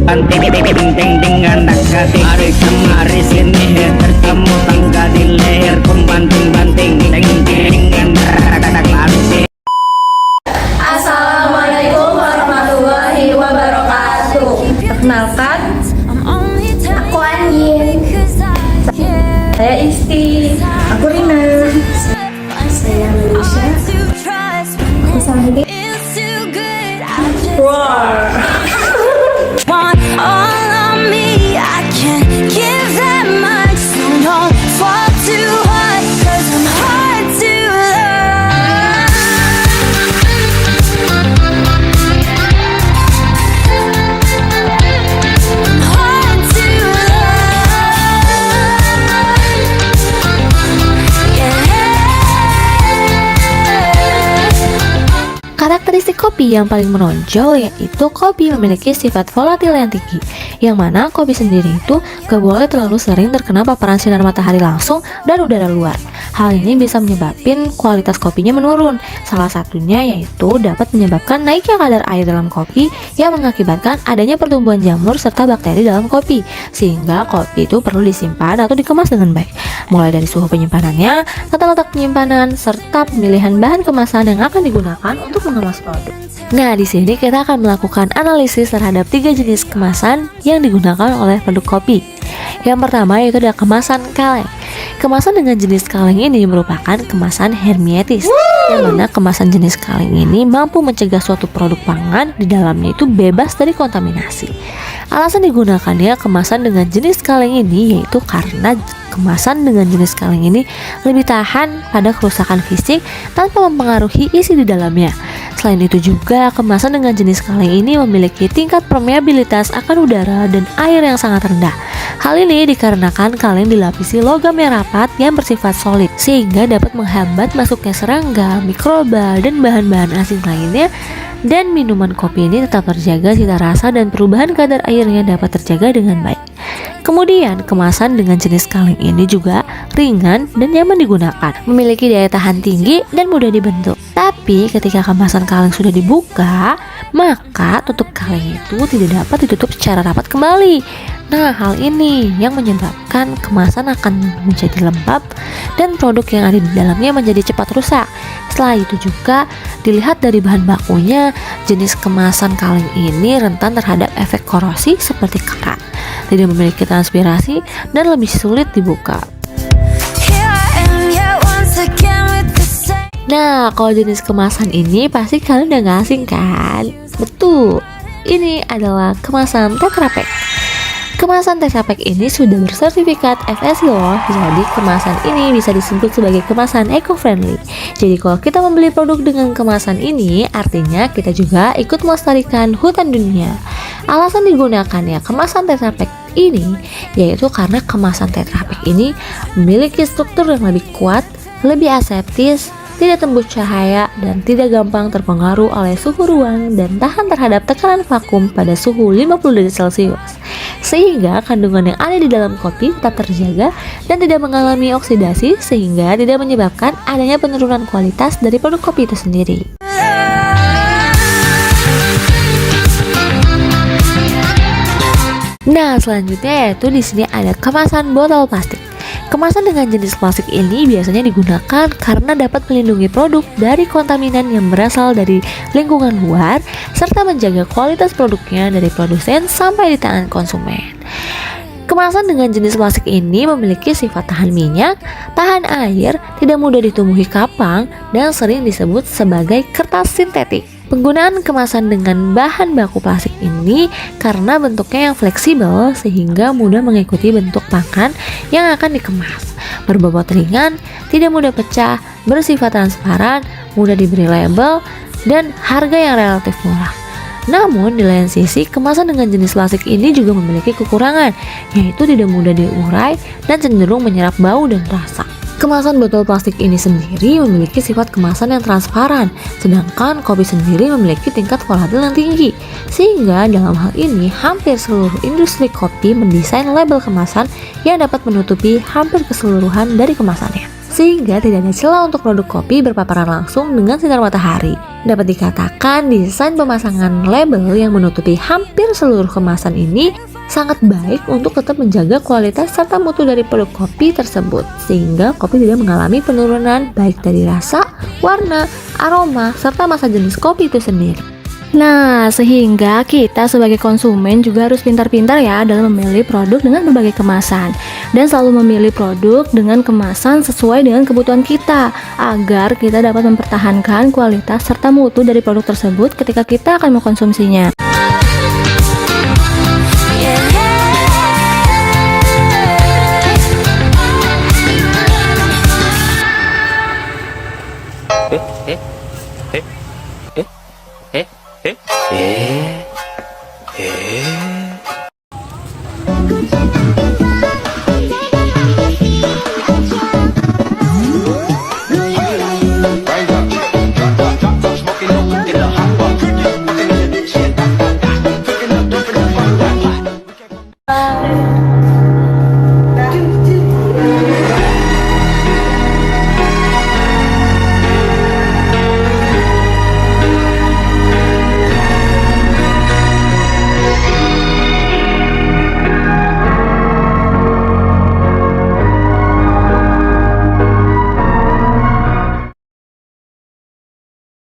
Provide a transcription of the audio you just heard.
Banting ting ting ting anak gading, hari kemari sini bertemu tangga di leher, pembanting-banting ting ting anak gading. Assalamualaikum warahmatullahi wabarakatuh. Perkenalkan, aku Anjing. Saya Isti. Aku Rina. Saya Malaysia. Aku Sandi. Roar. Want all of me, I can't give that much, so don't fall too hard, 'cause I'm hard to love. I'm hard to love. Yeah. Karakteristik kopi yang paling menonjol yaitu kopi memiliki sifat volatil yang tinggi, yang mana kopi sendiri itu gak boleh terlalu sering terkena paparan sinar matahari langsung dan udara luar. Hal ini bisa menyebabkan kualitas kopinya menurun. Salah satunya yaitu dapat menyebabkan naiknya kadar air dalam kopi yang mengakibatkan adanya pertumbuhan jamur serta bakteri dalam kopi, sehingga kopi itu perlu disimpan atau dikemas dengan baik, mulai dari suhu penyimpanannya, tata letak penyimpanan, serta pemilihan bahan kemasan yang akan digunakan untuk mengemas produk. Nah, di sini kita akan melakukan analisis terhadap 3 jenis kemasan yang digunakan oleh produk kopi. Yang pertama yaitu ada kemasan kaleng. Kemasan dengan jenis kaleng ini merupakan kemasan hermetis, yang mana kemasan jenis kaleng ini mampu mencegah suatu produk pangan di dalamnya itu bebas dari kontaminasi. Alasan digunakannya kemasan dengan jenis kaleng ini yaitu karena kemasan dengan jenis kaleng ini lebih tahan pada kerusakan fisik tanpa mempengaruhi isi di dalamnya. Selain itu juga, kemasan dengan jenis kaleng ini memiliki tingkat permeabilitas akan udara dan air yang sangat rendah. Hal ini dikarenakan kaleng dilapisi logam yang rapat yang bersifat solid, sehingga dapat menghambat masuknya serangga, mikroba, dan bahan-bahan asing lainnya. Dan minuman kopi ini tetap terjaga cita rasa dan perubahan kadar airnya dapat terjaga dengan baik. Kemudian, kemasan dengan jenis kaleng ini juga ringan dan nyaman digunakan, memiliki daya tahan tinggi dan mudah dibentuk. Tapi ketika kemasan kaleng sudah dibuka, maka tutup kaleng itu tidak dapat ditutup secara rapat kembali. Nah, hal ini yang menyebabkan kemasan akan menjadi lembab dan produk yang ada di dalamnya menjadi cepat rusak. Setelah itu juga dilihat dari bahan bakunya, jenis kemasan kaleng ini rentan terhadap efek korosi seperti karat, tidak memiliki transpirasi, dan lebih sulit dibuka. Nah, kalau jenis kemasan ini pasti kalian udah gak asing kan? Betul, ini adalah kemasan Tetra Pak. Kemasan Tetra Pak ini sudah bersertifikat FSC loh, jadi kemasan ini bisa disebut sebagai kemasan eco-friendly. Jadi kalau kita membeli produk dengan kemasan ini, artinya kita juga ikut melestarikan hutan dunia. Alasan digunakannya kemasan Tetra Pak ini yaitu karena kemasan Tetra Pak ini memiliki struktur yang lebih kuat, lebih aseptis, tidak tembus cahaya, dan tidak gampang terpengaruh oleh suhu ruang dan tahan terhadap tekanan vakum pada suhu 50 derajat Celcius, sehingga kandungan yang ada di dalam kopi tetap terjaga dan tidak mengalami oksidasi, sehingga tidak menyebabkan adanya penurunan kualitas dari produk kopi itu sendiri. Nah, selanjutnya yaitu di sini ada kemasan botol plastik. Kemasan dengan jenis plastik ini biasanya digunakan karena dapat melindungi produk dari kontaminan yang berasal dari lingkungan luar, serta menjaga kualitas produknya dari produsen sampai di tangan konsumen. Kemasan dengan jenis plastik ini memiliki sifat tahan minyak, tahan air, tidak mudah ditumbuhi kapang, dan sering disebut sebagai kertas sintetik. Penggunaan kemasan dengan bahan baku plastik ini karena bentuknya yang fleksibel sehingga mudah mengikuti bentuk pakan yang akan dikemas, berbobot ringan, tidak mudah pecah, bersifat transparan, mudah diberi label, dan harga yang relatif murah. Namun di lain sisi, kemasan dengan jenis plastik ini juga memiliki kekurangan, yaitu tidak mudah diurai dan cenderung menyerap bau dan rasa. Kemasan botol plastik ini sendiri memiliki sifat kemasan yang transparan, sedangkan kopi sendiri memiliki tingkat volatil yang tinggi. Sehingga dalam hal ini, hampir seluruh industri kopi mendesain label kemasan yang dapat menutupi hampir keseluruhan dari kemasannya, sehingga tidak ada celah untuk produk kopi berpaparan langsung dengan sinar matahari. Dapat dikatakan desain pemasangan label yang menutupi hampir seluruh kemasan ini sangat baik untuk tetap menjaga kualitas serta mutu dari produk kopi tersebut, sehingga kopi tidak mengalami penurunan baik dari rasa, warna, aroma, serta masa jenis kopi itu sendiri. Nah, sehingga kita sebagai konsumen juga harus pintar-pintar ya dalam memilih produk dengan berbagai kemasan, dan selalu memilih produk dengan kemasan sesuai dengan kebutuhan kita agar kita dapat mempertahankan kualitas serta mutu dari produk tersebut ketika kita akan mengkonsumsinya. Eh?